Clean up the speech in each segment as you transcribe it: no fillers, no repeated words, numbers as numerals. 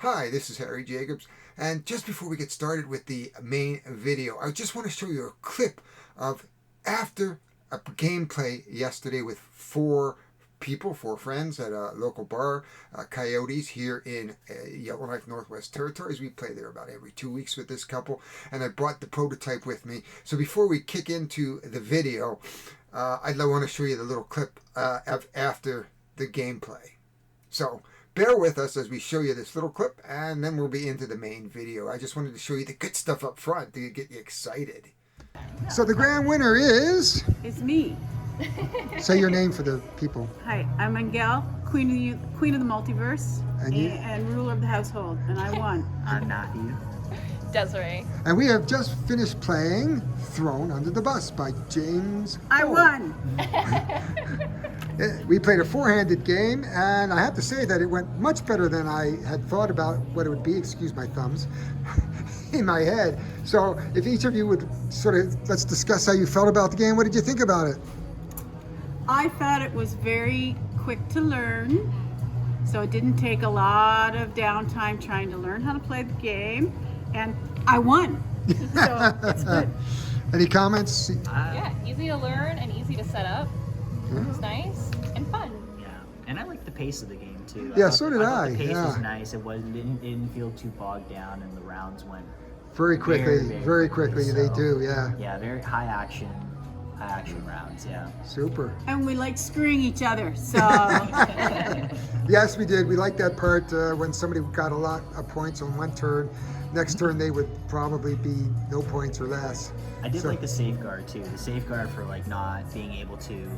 Hi, this is Harry Jacobs, and just before we get started with the main video, I just want to show you a clip of after a gameplay yesterday with four friends at a local bar, Coyotes, here in Yellowknife, Northwest Territories. We play there about every 2 weeks with this couple, and I brought the prototype with me. So before we kick into the video, I want to show you the little clip of after the gameplay. So bear with us as we show you this little clip, and then we'll be into the main video. I just wanted to show you the good stuff up front to get you excited. So the grand winner is... It's me. Say your name for the people. Hi, I'm Angel, queen of the multiverse, and ruler of the household, and I won. I'm Matthew. Desiree. And we have just finished playing Thrown Under the Bus by James. I won. We played a four-handed game, and I have to say that it went much better than I had thought about what it would be, excuse my thumbs, in my head. So if each of you would let's discuss how you felt about the game. What did you think about it? I thought it was very quick to learn, so it didn't take a lot of downtime trying to learn how to play the game, and I won. So it's good. Any comments? Yeah, easy to learn and easy to set up. It was nice and fun. Yeah, and I like the pace of the game too. Yeah, so did I. The pace was nice. It didn't feel too bogged down, and the rounds went very quickly. Very quickly. So, they do. Yeah. Yeah, very high action rounds. Yeah. Super. And we like screwing each other. So. Yes, we did. We liked that part when somebody got a lot of points on one turn. Next turn they would probably be no points or less. I did like the safeguard too. The safeguard for not being able to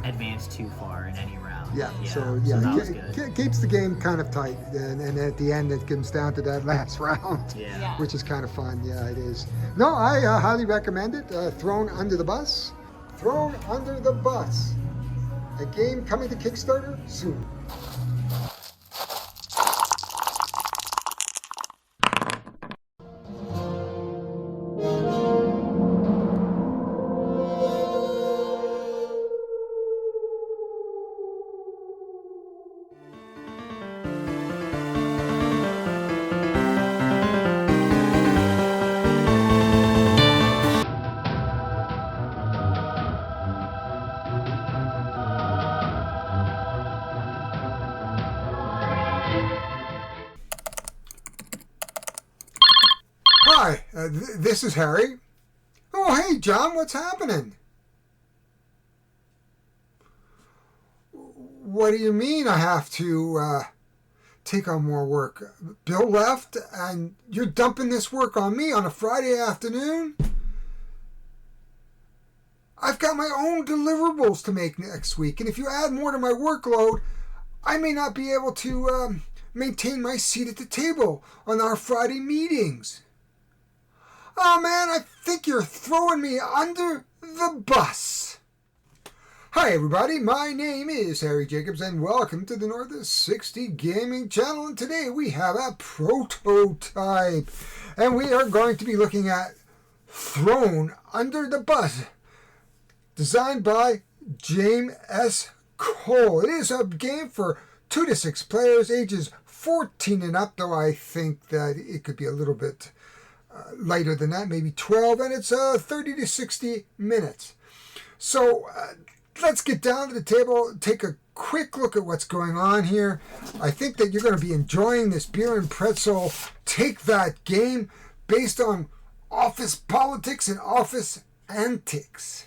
advance too far in any round. Yeah. So that was good. It keeps the game kind of tight, and at the end it comes down to that last round, which is kind of fun. Yeah, it is. No, I highly recommend it. Thrown Under the Bus. Thrown Under the Bus. A game coming to Kickstarter soon. Hi, this is Harry. Oh, hey, John, what's happening? What do you mean I have to take on more work? Bill left, and you're dumping this work on me on a Friday afternoon? I've got my own deliverables to make next week, and if you add more to my workload, I may not be able to maintain my seat at the table on our Friday meetings. Oh man, I think you're throwing me under the bus. Hi everybody, my name is Harry Jacobs and welcome to the Northern 60 Gaming Channel, and today we have a prototype and we are going to be looking at Thrown Under the Bus, designed by James S. Cole. It is a game for 2 to 6 players, ages 14 and up, though I think that it could be a little bit lighter than that, maybe 12, and it's 30 to 60 minutes. So let's get down to the table, take a quick look at what's going on here. I think that you're going to be enjoying this beer and pretzel take that game based on office politics and office antics.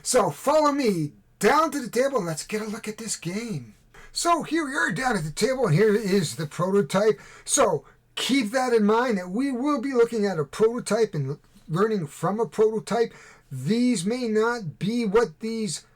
So follow me down to the table and let's get a look at this game. So here we are down at the table, and here is the prototype. So keep that in mind, that we will be looking at a prototype and learning from a prototype. These may not be what these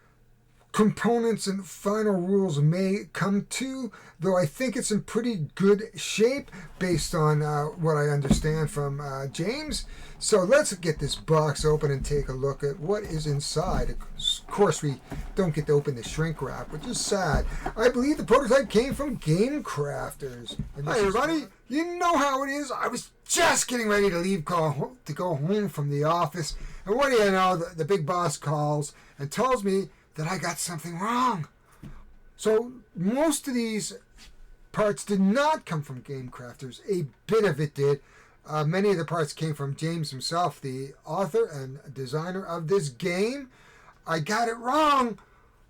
components and final rules may come to, though I think it's in pretty good shape based on what I understand from James. So let's get this box open and take a look at what is inside. Of course, we don't get to open the shrink wrap, which is sad. I believe the prototype came from Game Crafters. Hi, everybody. You know how it is. I was just getting ready to leave to go home from the office, and what do you know? The big boss calls and tells me that I got something wrong. So most of these parts did not come from game crafters. A bit of it did. Many of the parts came from James himself, the author and designer of this game. I got it wrong.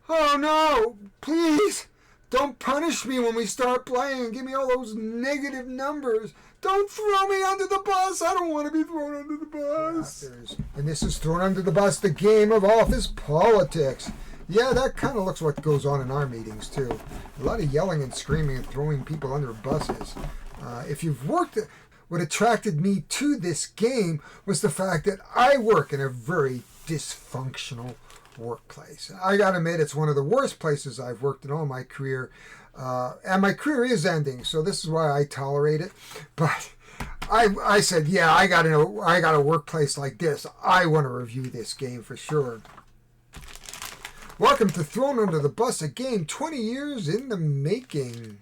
Oh no, please don't punish me when we start playing and give me all those negative numbers. Don't throw me under the bus. I don't want to be thrown under the bus. And this is Thrown Under the Bus, the game of office politics. Yeah, that kind of looks what goes on in our meetings too. A lot of yelling and screaming and throwing people under buses. If you've worked... What attracted me to this game was the fact that I work in a very dysfunctional workplace. I gotta admit, it's one of the worst places I've worked in all my career. And my career is ending, so this is why I tolerate it. But I said, yeah, I got a workplace like this. I want to review this game for sure. Welcome to Thrown Under the Bus, a game 20 years in the making.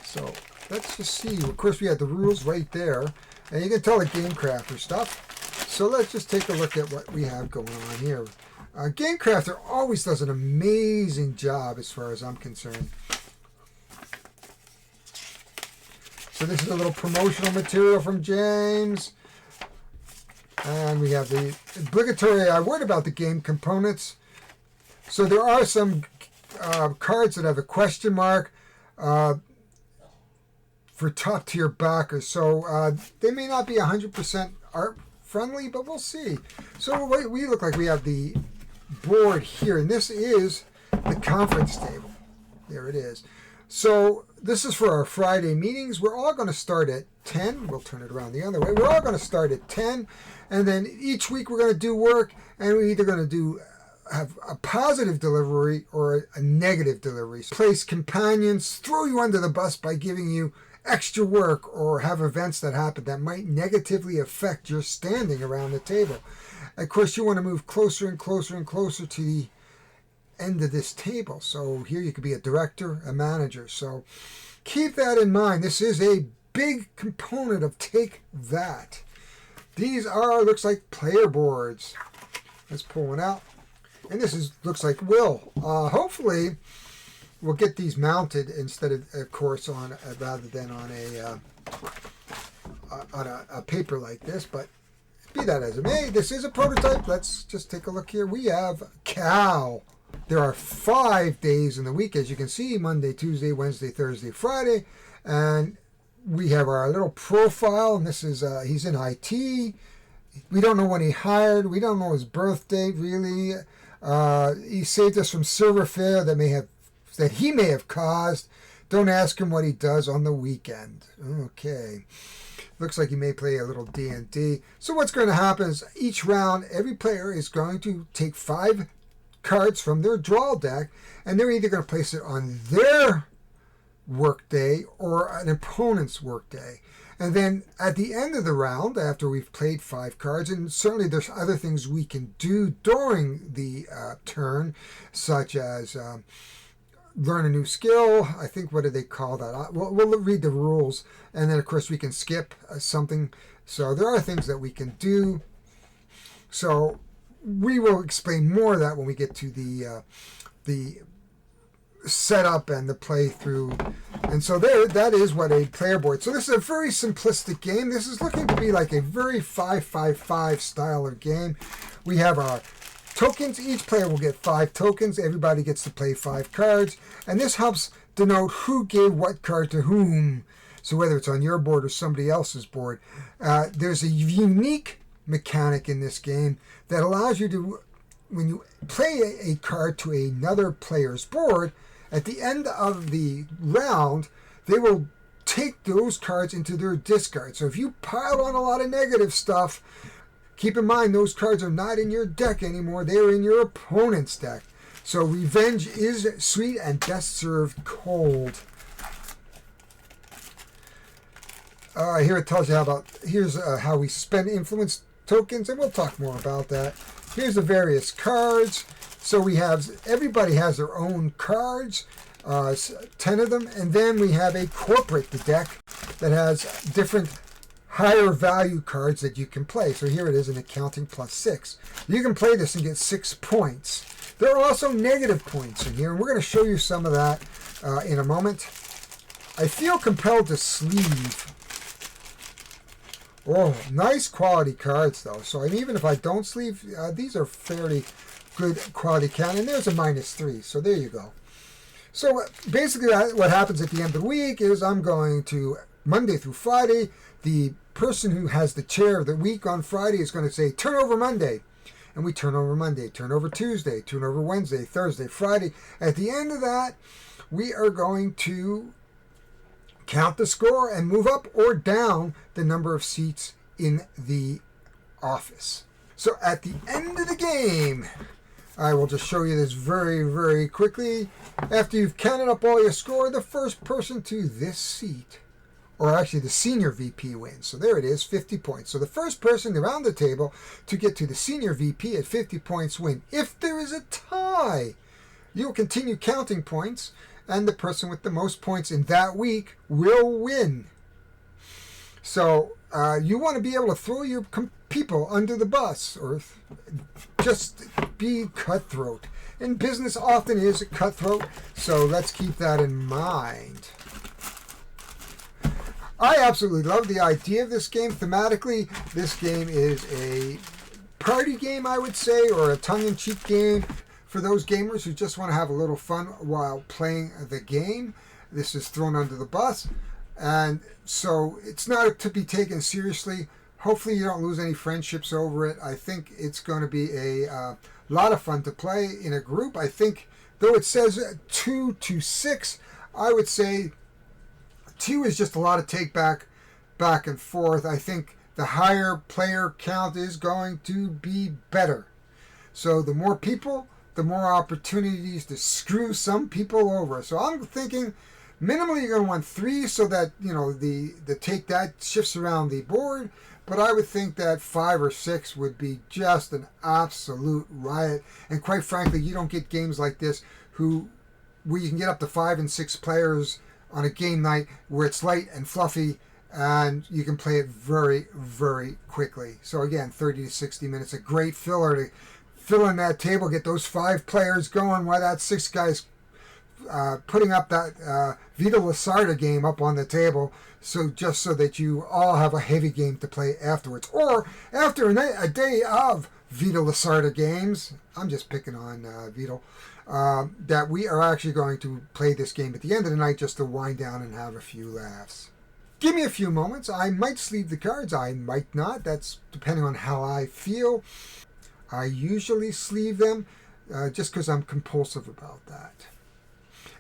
So let's just see. Of course, we have the rules right there, and you can tell the game crafter stuff. So let's just take a look at what we have going on here. Game Crafter always does an amazing job as far as I'm concerned. So this is a little promotional material from James. And we have the obligatory word about the game components. So there are some cards that have a question mark for top tier backers. So they may not be 100% art friendly, but we'll see. So we look like we have the board here, and this is the conference table. There it is. So this is for our Friday meetings. We're all going to start at 10. We'll turn it around the other way. We're all going to start at 10, and then each week we're going to do work, and we're either going to have a positive delivery or a negative delivery. Place companions, throw you under the bus by giving you extra work, or have events that happen that might negatively affect your standing around the table. Of course, you want to move closer and closer and closer to the end of this table. So here you could be a director, a manager. So keep that in mind. This is a big component of Take That. These are, looks like player boards. Let's pull one out. And this looks like will. Hopefully we'll get these mounted instead of course, on rather than on a paper like this. But be that as it may, this is a prototype. Let's just take a look here. We have cow. There are 5 days in the week, as you can see: Monday, Tuesday, Wednesday, Thursday, Friday. And we have our little profile, and this is he's in IT. We don't know when he hired. We don't know his birth date really. He saved us from server failure that he may have caused. Don't ask him what he does on the weekend. Okay. Looks like he may play a little D&D. So what's going to happen is each round, every player is going to take 5 cards from their draw deck, and they're either going to place it on their workday or an opponent's workday. And then at the end of the round, after we've played 5 cards, and certainly there's other things we can do during the turn, such as learn a new skill. I think, what do they call that? We'll read the rules, and then of course we can skip something. So there are things that we can do. So we will explain more of that when we get to the setup and the playthrough. And so that is what a player board. So this is a very simplistic game. This is looking to be like a very 5-5-5 style of game. We have our tokens. Each player will get 5 tokens. Everybody gets to play 5 cards. And this helps denote who gave what card to whom. So whether it's on your board or somebody else's board. There's a unique mechanic in this game that allows you to, when you play a card to another player's board, at the end of the round, they will take those cards into their discard. So if you pile on a lot of negative stuff, keep in mind those cards are not in your deck anymore. They're in your opponent's deck. So revenge is sweet and best served cold. Here it tells you here's how we spend influence tokens, and we'll talk more about that. Here's the various cards. So everybody has their own cards, 10 of them, and then we have a corporate deck that has different higher value cards that you can play. So here it is, an accounting +6. You can play this and get 6 points. There are also negative points in here, and we're going to show you some of that in a moment. I feel compelled to sleeve. Oh, nice quality cards, though. So even if I don't sleeve, these are fairly good quality count. And there's a -3, so there you go. So basically what happens at the end of the week is I'm going to, Monday through Friday, the person who has the chair of the week on Friday is going to say, turn over Monday. And we turn over Monday, turn over Tuesday, turn over Wednesday, Thursday, Friday. At the end of that, we are going to count the score and move up or down the number of seats in the office. So at the end of the game, I will just show you this very, very quickly. After you've counted up all your score, the first person to this seat, or actually the senior VP wins. So there it is, 50 points. So the first person around the table to get to the senior VP at 50 points win. If there is a tie, you'll continue counting points, and the person with the most points in that week will win. So you want to be able to throw your people under the bus, or just be cutthroat. And business often is cutthroat, so let's keep that in mind. I absolutely love the idea of this game. Thematically, this game is a party game, I would say, or a tongue-in-cheek game for those gamers who just want to have a little fun while playing the game. This is thrown under the bus, and so it's not to be taken seriously. Hopefully you don't lose any friendships over it. I think it's going to be a lot of fun to play in a group. I think, though it says 2 to 6, I would say 2 is just a lot of take back and forth. I think the higher player count is going to be better. So the more people, the more opportunities to screw some people over. So I'm thinking minimally you're going to want 3 so that, you know, the take that shifts around the board. But I would think that 5 or 6 would be just an absolute riot. And quite frankly, you don't get games like this where you can get up to 5 and 6 players on a game night where it's light and fluffy and you can play it very, very quickly. So again, 30 to 60 minutes, a great filler to fill in that table, get those 5 players going while that 6 guys putting up that Vita Lasarda game up on the table, so just so that you all have a heavy game to play afterwards. Or after a day of Vita Lasarda games, I'm just picking on Vito, that we are actually going to play this game at the end of the night just to wind down and have a few laughs. Give me a few moments. I might sleeve the cards. I might not. That's depending on how I feel. I usually sleeve them just because I'm compulsive about that.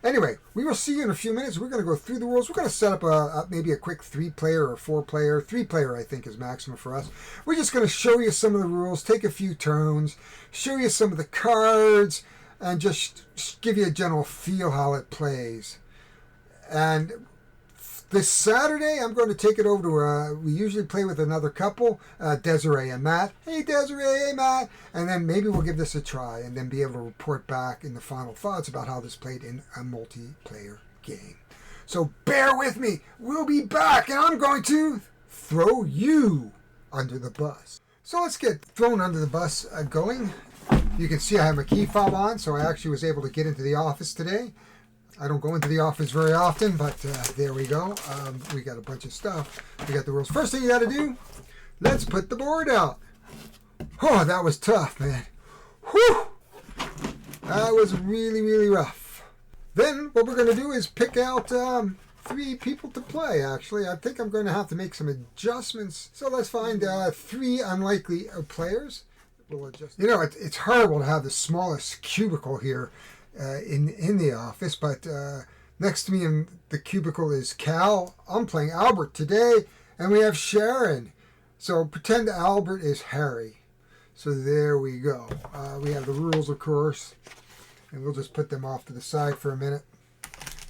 Anyway, we will see you in a few minutes. We're going to go through the rules. We're going to set up maybe a quick 3-player or 4-player. 3-player, I think, is maximum for us. We're just going to show you some of the rules, take a few turns, show you some of the cards, and just give you a general feel how it plays. And this Saturday, I'm going to take it over to, we usually play with another couple, Desiree and Matt. Hey, Desiree, hey, Matt. And then maybe we'll give this a try and then be able to report back in the final thoughts about how this played in a multiplayer game. So bear with me. We'll be back, and I'm going to throw you under the bus. So let's get thrown under the bus going. You can see I have my key fob on, so I actually was able to get into the office today. I don't go into the office very often, but there we go. We got a bunch of stuff. We got the rules. First thing you got to do, let's put the board out. Oh, that was tough, man. Whew! That was really, really rough. Then what we're going to do is pick out 3 people to play, actually. I think I'm going to have to make some adjustments. So let's find 3 unlikely players. We'll adjust. You know, it's horrible to have the smallest cubicle here in the office, but next to me in the cubicle is Cal. I'm playing Albert today, and we have Sharon. So pretend Albert is Harry. So there we go. We have the rules, of course, and we'll just put them off to the side for a minute.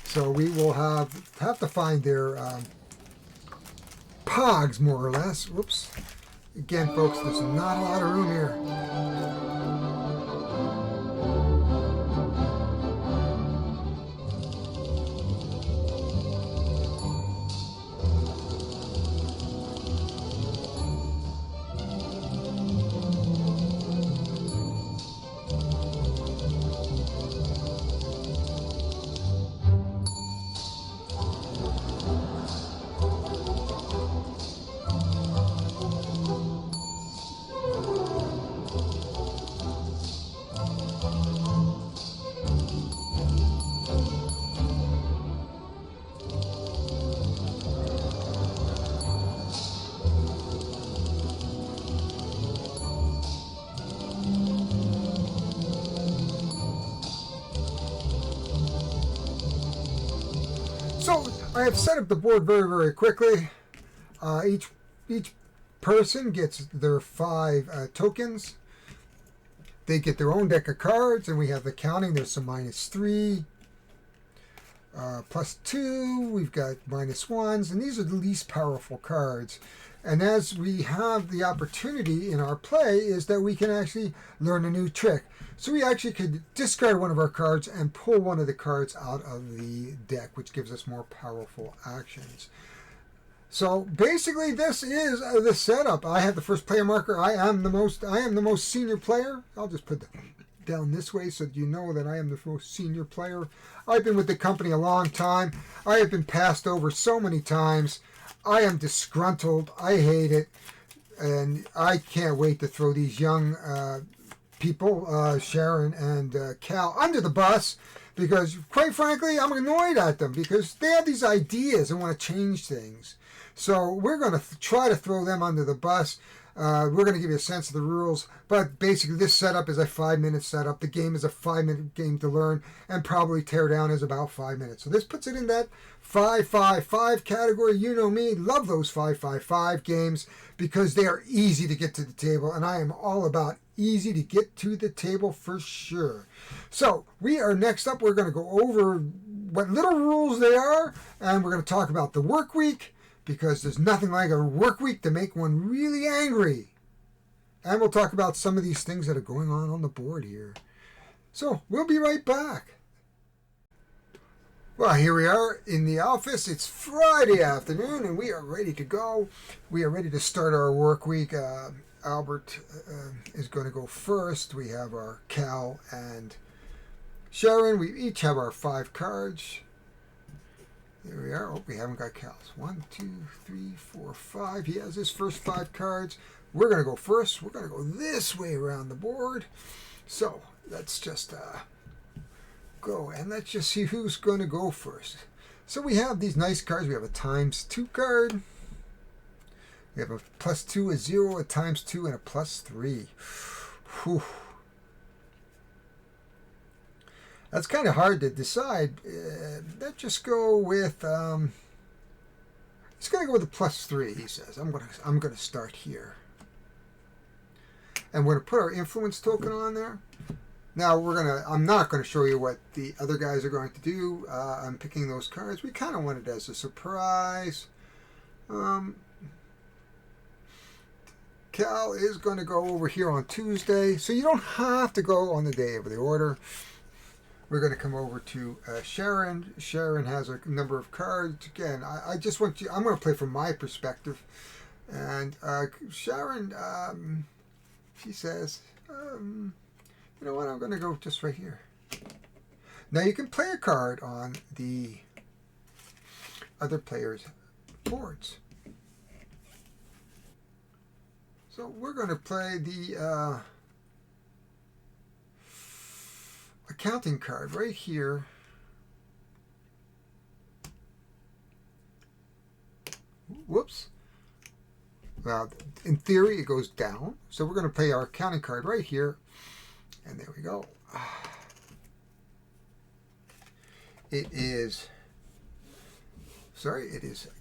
So we will have to find their pogs, more or less. Whoops. Again, folks, there's not a lot of room here. I've set up the board very, very quickly. Each person gets their 5 tokens. They get their own deck of cards, and we have the counting. There's some -3, +2. We've got -1s, and these are the least powerful cards. And as we have the opportunity in our play is that we can actually learn a new trick. So we actually could discard one of our cards and pull one of the cards out of the deck, which gives us more powerful actions. So basically, this is the setup. I have the first player marker. I am the most senior player. I'll just put that down this way so that you know that I am the most senior player. I've been with the company a long time. I have been passed over so many times. I am disgruntled. I hate it, and I can't wait to throw these young people, Sharon and Cal, under the bus. Because, quite frankly, I'm annoyed at them because they have these ideas and want to change things. So we're going to try to throw them under the bus. We're going to give you a sense of the rules. But basically, this setup is a 5-minute setup. The game is a 5-minute game to learn. And probably tear down is about 5 minutes. So this puts it in that 5-5-5 category. You know me. Love those 5-5-5 games because they are easy to get to the table. And I am all about easy to get to the table for sure. So we are next up. We're going to go over what little rules they are, and we're going to talk about the work week because there's nothing like a work week to make one really angry. And we'll talk about some of these things that are going on the board here. So we'll be right back. Well, here we are in the office. It's Friday afternoon, and we are ready to go. We are ready to start our work week. Albert is going to go first. We have our Cal and Sharon. We each have our 5 cards. There we are. Oh, we haven't got Cal's. 1, 2, 3, 4, 5. He has his first 5 cards. We're going to go first. We're going to go this way around the board. So let's just go, and let's just see who's going to go first. So we have these nice cards. We have a ×2 card. We have a +2, a 0, a ×2, and a +3. Whew. That's kind of hard to decide. Let's just go with. He's going to go with a +3. He says, "I'm going to start here, and we're going to put our influence token on there." Now I'm not going to show you what the other guys are going to do. I'm picking those cards. We kind of want it as a surprise. Cal is going to go over here on Tuesday, so you don't have to go on the day of the order. We're going to come over to Sharon. Sharon has a number of cards. Again, I just want you. I'm going to play from my perspective, and Sharon, she says, "You know what? I'm going to go just right here." Now you can play a card on the other players' boards. So we're going to play the accounting card right here. Whoops. Well, in theory, it goes down. So we're going to play our accounting card right here. And there we go. It is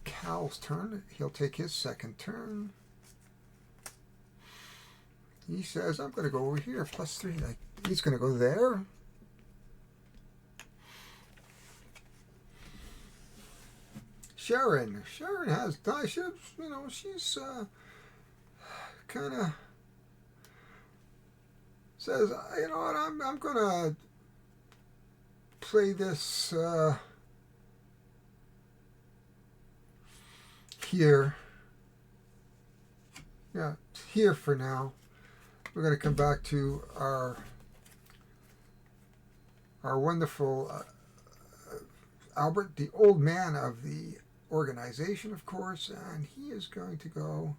Cal's turn. He'll take his second turn. He says, "I'm going to go over here, +3. He's going to go there. Sharon has dice. She's kind of says, "You know what? I'm going to play this here. Yeah, here for now. We're going to come back to our wonderful Albert, the old man of the organization, of course, and he is going to go.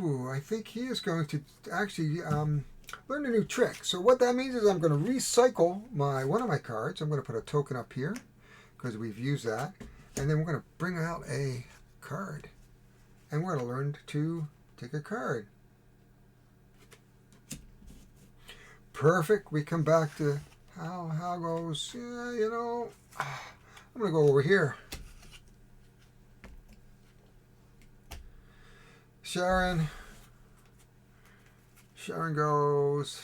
I think he is going to actually learn a new trick. So what that means is I'm going to recycle one of my cards. I'm going to put a token up here because we've used that, and then we're going to bring out a card, and we're going to learn to take a card. Perfect. We come back to how goes. Yeah, I'm going to go over here. Sharon goes,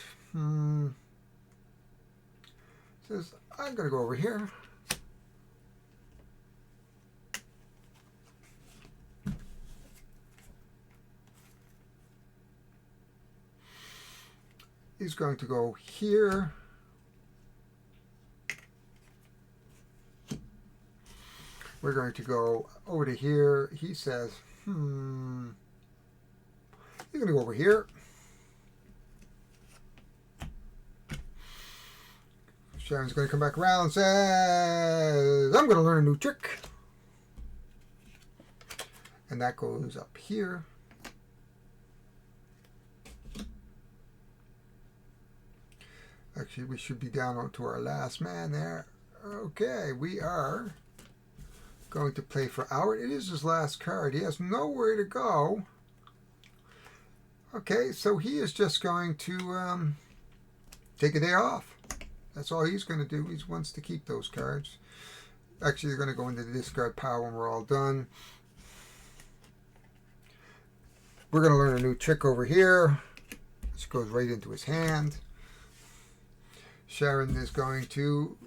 says, I'm going to go over here. He's going to go here. We're going to go over to here. He says, he's going to go over here. Sharon's going to come back around and says, I'm going to learn a new trick. And that goes up here. Actually, we should be down to our last man there. Okay, we are going to play for Albert. It is his last card. He has nowhere to go. Okay, so he is just going to take a day off. That's all he's going to do. He wants to keep those cards. Actually, they're going to go into the discard pile when we're all done. We're going to learn a new trick over here, which goes right into his hand. Sharon is going to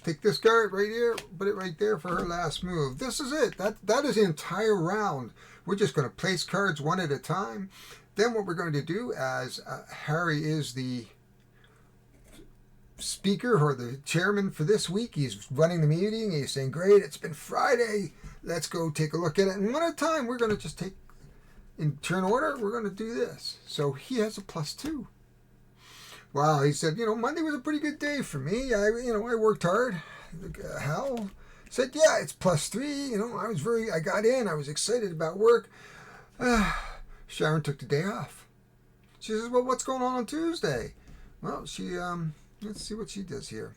take this card right here, put it right there for her last move. This is it. That is the entire round. We're just going to place cards one at a time. Then what we're going to do, as Harry is the speaker or the chairman for this week, he's running the meeting. He's saying, great, it's been Friday. Let's go take a look at it. And one at a time, we're going to just take, in turn order, we're going to do this. So he has a +2. Wow, he said, Monday was a pretty good day for me. I worked hard. Hal said, yeah, it's +3. I got in. I was excited about work. Sharon took the day off. She says, well, what's going on Tuesday? Well, she, let's see what she does here.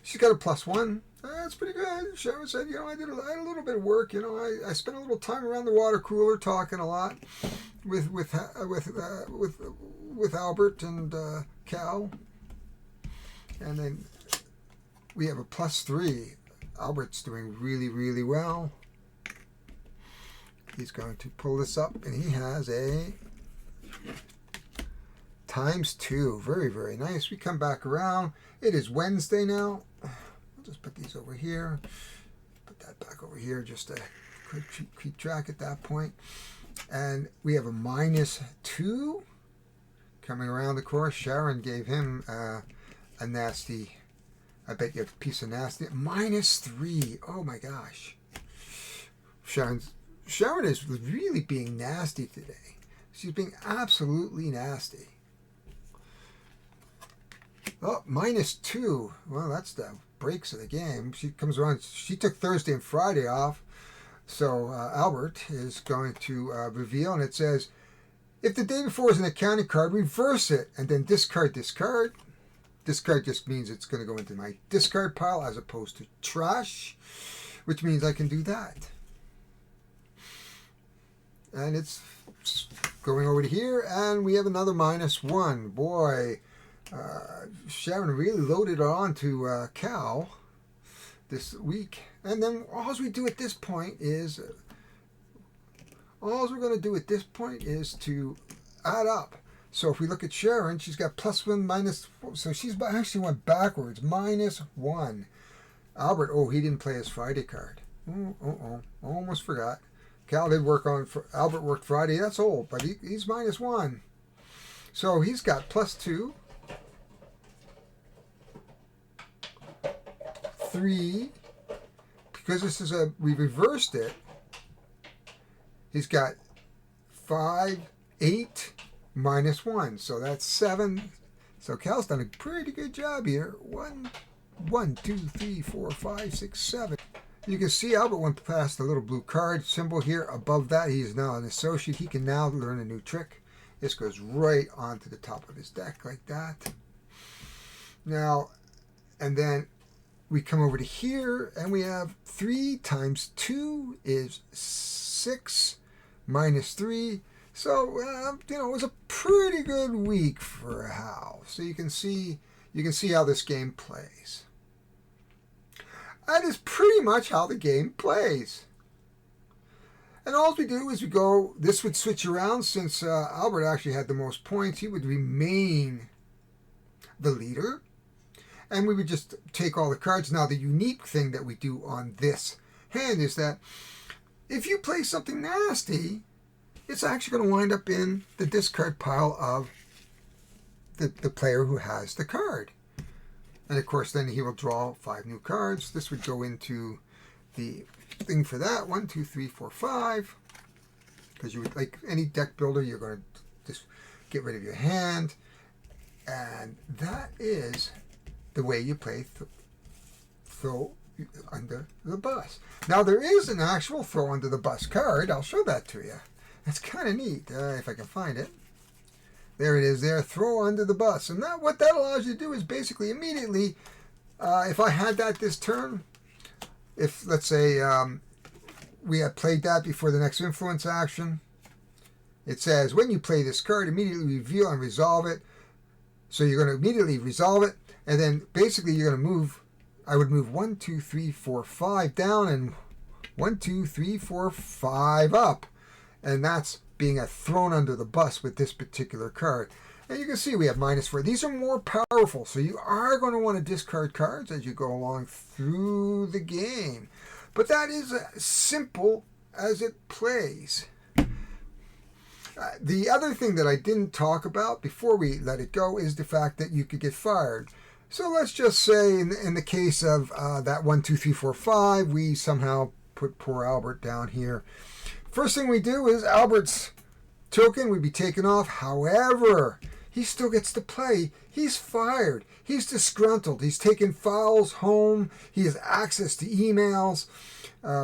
She's got a +1. That's pretty good. Sharon said, I had a little bit of work. I spent a little time around the water cooler talking a lot with Albert and Cal. And then we have a +3. Albert's doing really, really well. He's going to pull this up, and he has a ×2. Very, very nice. We come back around. It is Wednesday now. I'll just put these over here. Put that back over here just to keep track at that point. And we have a -2 coming around the course. Sharon gave him a nasty, I bet you a piece of nasty. -3. Oh my gosh. Sharon is really being nasty today. She's being absolutely nasty. Oh, -2. Well, that's the breaks of the game. She comes around. She took Thursday and Friday off. So Albert is going to reveal, and it says, if the day before is an accounting card, reverse it and then discard this card. Discard just means it's going to go into my discard pile as opposed to trash, which means I can do that. And it's going over to here, and we have another -1. Boy, Sharon really loaded on to Cal this week. And then all we do at this point is, all we're going to do at this point is to add up. So if we look at Sharon, she's got +1, -4. So she's actually went backwards, -1. Albert, he didn't play his Friday card. Almost forgot. Cal did work on, Albert worked Friday. That's old, but he's -1. So he's got +2, 3, because this is we reversed it. He's got 5, 8, -1. So that's 7. So Cal's done a pretty good job here. 1, 2, 3, 4, 5, 6, 7. You can see Albert went past the little blue card symbol here. Above that, he is now an associate. He can now learn a new trick. This goes right onto the top of his deck like that. Now, and then we come over to here, and we have 3 × 2 is 6, -3. So it was a pretty good week for Hal. So you can see how this game plays. That is pretty much how the game plays. And all we do is we go, this would switch around since Albert actually had the most points. He would remain the leader. And we would just take all the cards. Now, the unique thing that we do on this hand is that if you play something nasty, it's actually going to wind up in the discard pile of the player who has the card. And of course, then he will draw 5 new cards. This would go into the thing for that. 1, 2, 3, 4, 5. Because you would, like any deck builder, you're going to just get rid of your hand. And that is the way you play throw under the bus. Now, there is an actual throw under the bus card. I'll show that to you. That's kind of neat, if I can find it. There it is there, throw under the bus. And that, what that allows you to do is basically immediately, if I had that this turn, if, let's say, we had played that before the next influence action, it says, when you play this card, immediately reveal and resolve it. So you're going to immediately resolve it, and then basically you're going to move, I would move 1, 2, 3, 4, 5 down, and 1, 2, 3, 4, 5 up. And that's being thrown under the bus with this particular card. And you can see we have -4. These are more powerful, so you are going to want to discard cards as you go along through the game. But that is as simple as it plays. The other thing that I didn't talk about before we let it go is the fact that you could get fired. So let's just say in the case of that 1, 2, 3, 4, 5, we somehow put poor Albert down here. First thing we do is Albert's token would be taken off. However, he still gets to play. He's fired. He's disgruntled. He's taken files home. He has access to emails,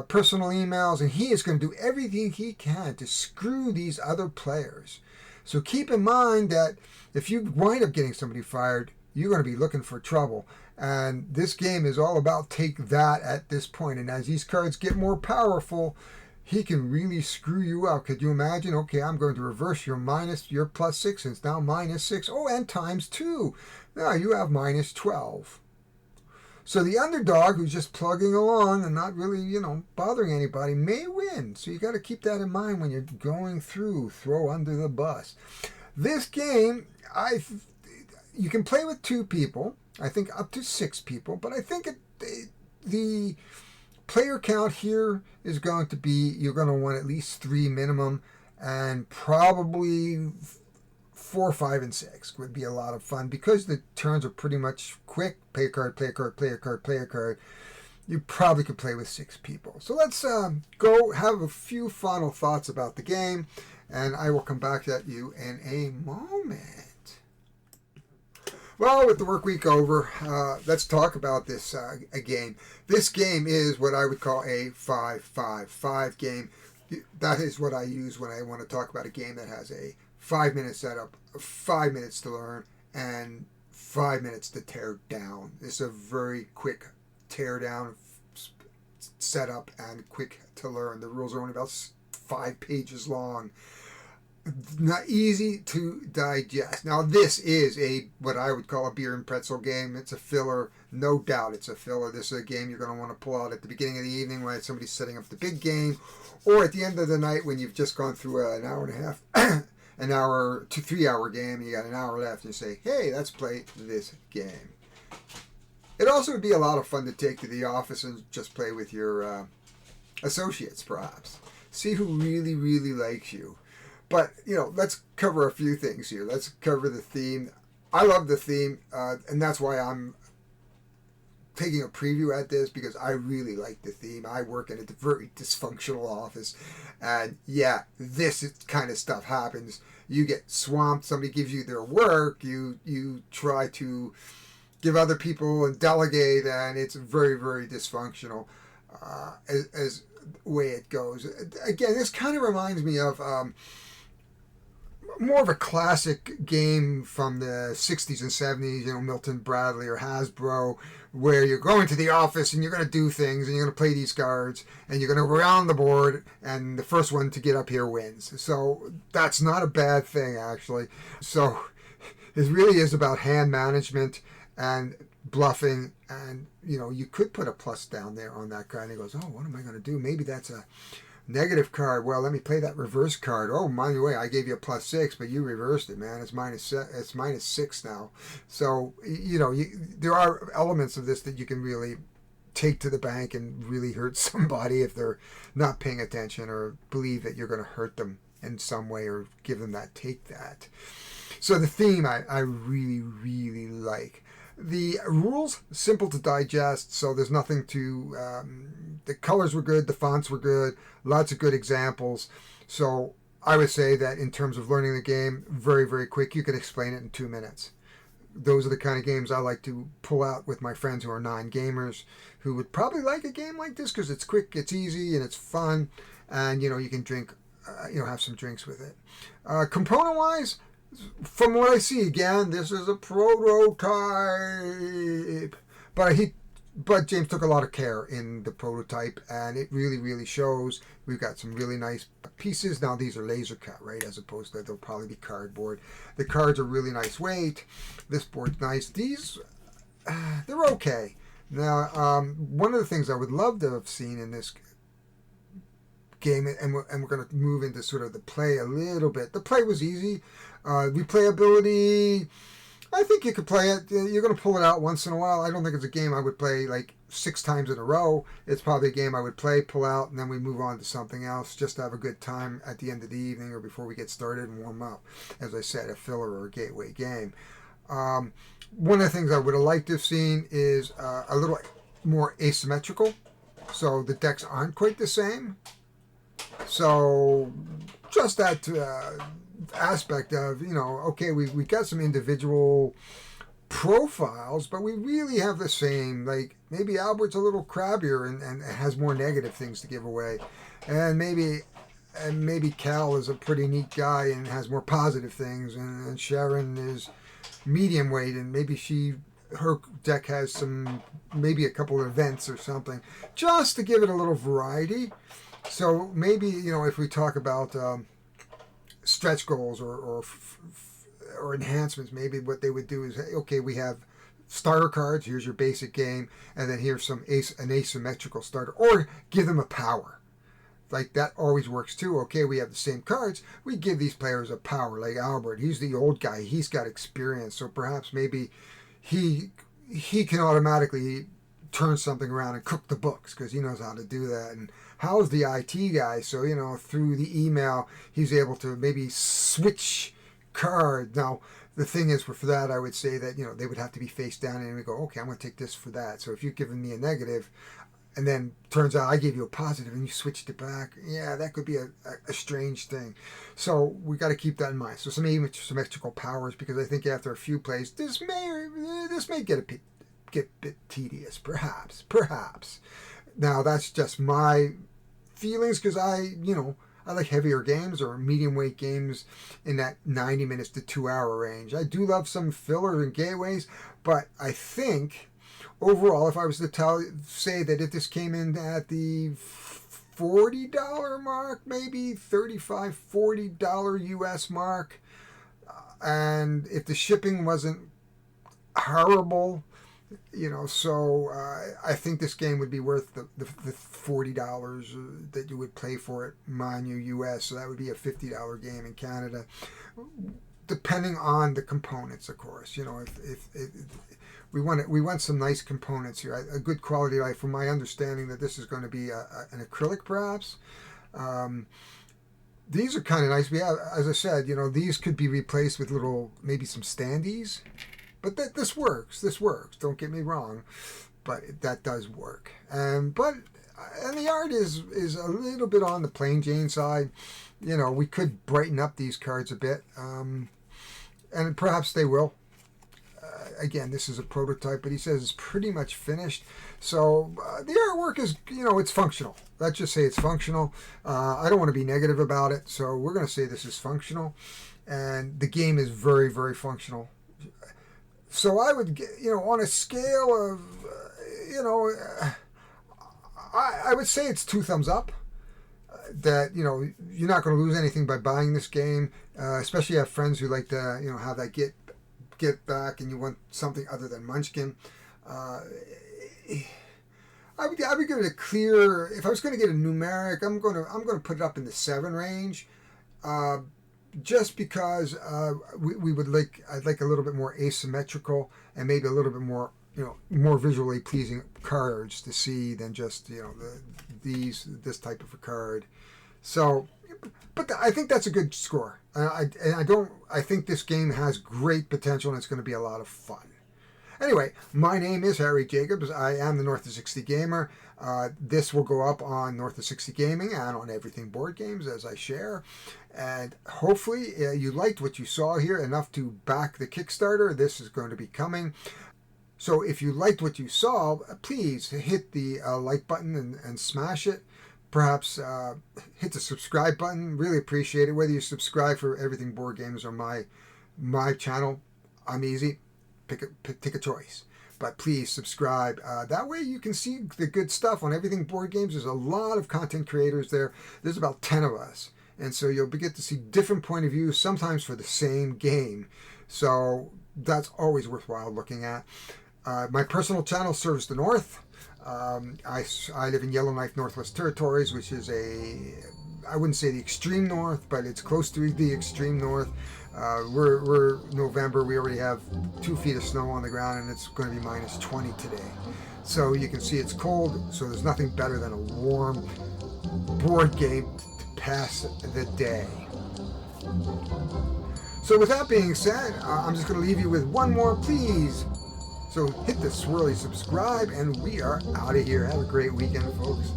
personal emails, and he is going to do everything he can to screw these other players. So keep in mind that if you wind up getting somebody fired, you're going to be looking for trouble. And this game is all about take that at this point. And as these cards get more powerful, he can really screw you out. Could you imagine? Okay, I'm going to reverse your +6, and it's now -6. Oh, and ×2. Now you have -12. So the underdog who's just plugging along and not really, bothering anybody may win. So you got to keep that in mind when you're going through throw under the bus. This game, you can play with 2 people. I think up to 6 people. But I think the player count here is going to be, you're going to want at least 3 minimum, and probably 4, 5, and 6 would be a lot of fun because the turns are pretty much quick. Play a card, play a card, play a card, play a card. You probably could play with 6 people. So let's go have a few final thoughts about the game, and I will come back at you in a moment. Well, with the work week over, let's talk about this game. This game is what I would call a 5-5-5 game. That is what I use when I want to talk about a game that has a 5-minute setup, 5 minutes to learn, and 5 minutes to tear down. It's a very quick tear down, setup, and quick to learn. The rules are only about 5 pages long. Not easy to digest. Now, this is what I would call a beer and pretzel game. It's a filler. No doubt it's a filler. This is a game you're going to want to pull out at the beginning of the evening when somebody's setting up the big game, or at the end of the night when you've just gone through an hour and a half, an hour to 3-hour game, you got an hour left, and you say, hey, let's play this game. It also would be a lot of fun to take to the office and just play with your associates, perhaps. See who really, really likes you. But, let's cover a few things here. Let's cover the theme. I love the theme, and that's why I'm taking a preview at this, because I really like the theme. I work in a very dysfunctional office, and yeah, this kind of stuff happens. You get swamped, somebody gives you their work, you try to give other people and delegate, and it's very, very dysfunctional as way it goes. Again, this kind of reminds me of more of a classic game from the 60s and 70s, Milton Bradley or Hasbro, where you're going to the office and you're going to do things and you're going to play these cards and you're going to go around the board and the first one to get up here wins. So that's not a bad thing, actually. So it really is about hand management and bluffing, and you could put a plus down there on that card and he goes, oh, what am I going to do? Maybe that's a negative card. Well, let me play that reverse card. Oh, by the way, I gave you a +6, but you reversed it, man. It's -6 now. So there are elements of this that you can really take to the bank and really hurt somebody if they're not paying attention or believe that you're going to hurt them in some way or give them that take that. So the theme I really, really like. The rules, simple to digest, so there's nothing to... the colors were good, the fonts were good, lots of good examples. So I would say that in terms of learning the game, very, very quick. You could explain it in 2 minutes. Those are the kind of games I like to pull out with my friends who are non-gamers, who would probably like a game like this because it's quick, it's easy, and it's fun. And, you can drink, have some drinks with it. Component-wise, from what I see, again, this is a prototype, but James took a lot of care in the prototype, and it really, really shows. We've got some really nice pieces. Now, these are laser cut, right, as opposed to they'll probably be cardboard. The cards are really nice weight. This board's nice. These, they're okay. Now, one of the things I would love to have seen in this game, and we're going to move into sort of the play a little bit. The play was easy. Replayability, I think you could play it. You're going to pull it out once in a while. I don't think it's a game I would play like 6 times in a row. It's probably a game I would play, pull out, and then we move on to something else just to have a good time at the end of the evening or before we get started and warm up. As I said, a filler or a gateway game. One of the things I would have liked to have seen is a little more asymmetrical. So the decks aren't quite the same. So just that aspect of, okay, we got some individual profiles, but we really have the same. Like, maybe Albert's a little crabbier and has more negative things to give away. And maybe Cal is a pretty neat guy and has more positive things. And Sharon is medium weight, and maybe her deck has maybe a couple of events or something, just to give it a little variety. So maybe, if we talk about stretch goals or enhancements, maybe what they would do is, okay, we have starter cards, here's your basic game, and then here's an asymmetrical starter, or give them a power. Like, that always works too. Okay, we have the same cards, we give these players a power. Like Albert, he's the old guy, he's got experience, so perhaps maybe he can automatically turn something around and cook the books because he knows how to do that. And Hal's the IT guy, so through the email he's able to maybe switch cards. Now the thing is, for that, I would say that they would have to be face down, and we go, okay, I'm going to take this for that. So if you've given me a negative and then turns out I gave you a positive and you switched it back, yeah, that could be a strange thing. So we got to keep that in mind. So some asymmetrical powers, because I think after a few plays this may get a bit tedious, perhaps. Now that's just my feelings, because I like heavier games or medium weight games in that 90 minutes to 2 hour range. I do love some filler and gateways, but I think overall, if I was to say that if this came in at the $40 mark, maybe $35, $40 US mark, and if the shipping wasn't horrible, so I think this game would be worth the $40 that you would pay for it, mind you, US. So that would be a $50 game in Canada, depending on the components, of course. If we want some nice components here, a good quality life. From my understanding, that this is going to be an acrylic, perhaps. These are kind of nice. We have, as I said, these could be replaced with maybe some standees. But this works. Don't get me wrong, but that does work. And the art is a little bit on the plain Jane side. We could brighten up these cards a bit, and perhaps they will. Again, this is a prototype, but he says it's pretty much finished. So the artwork is, it's functional. Let's just say it's functional. I don't want to be negative about it, so we're going to say this is functional. and the game is very, very functional. So I would, on a scale of, I would say it's 2 thumbs up. That you're not going to lose anything by buying this game, especially if you have friends who like to have that get back, and you want something other than Munchkin. I would give it a clear. If I was going to get a numeric, I'm going to put it up in the 7 range, just because I'd like a little bit more asymmetrical and maybe a little bit more more visually pleasing cards to see than just this type of a card. So, but I think that's a good score. I think this game has great potential, and it's going to be a lot of fun. Anyway, my name is Harry Jacobs. I am the North of 60 Gamer. This will go up on North of 60 Gaming and on Everything Board Games as I share. And hopefully you liked what you saw here enough to back the Kickstarter. This is going to be coming. So if you liked what you saw, please hit the like button and smash it. Perhaps hit the subscribe button. Really appreciate it. Whether you subscribe for Everything Board Games or my channel, I'm easy. Take a choice. But please subscribe. That way you can see the good stuff on Everything Board Games. There's a lot of content creators there. There's about 10 of us. And so you'll get to see different point of views, sometimes for the same game. So that's always worthwhile looking at. My personal channel serves the North. I live in Yellowknife, Northwest Territories, which is I wouldn't say the extreme North, but it's close to the extreme North. We're November. We already have 2 feet of snow on the ground, and it's going to be minus 20 today. So you can see it's cold, so there's nothing better than a warm board game to pass the day. So with that being said, I'm just going to leave you with one more, please. So hit the swirly subscribe, and we are out of here. Have a great weekend, folks.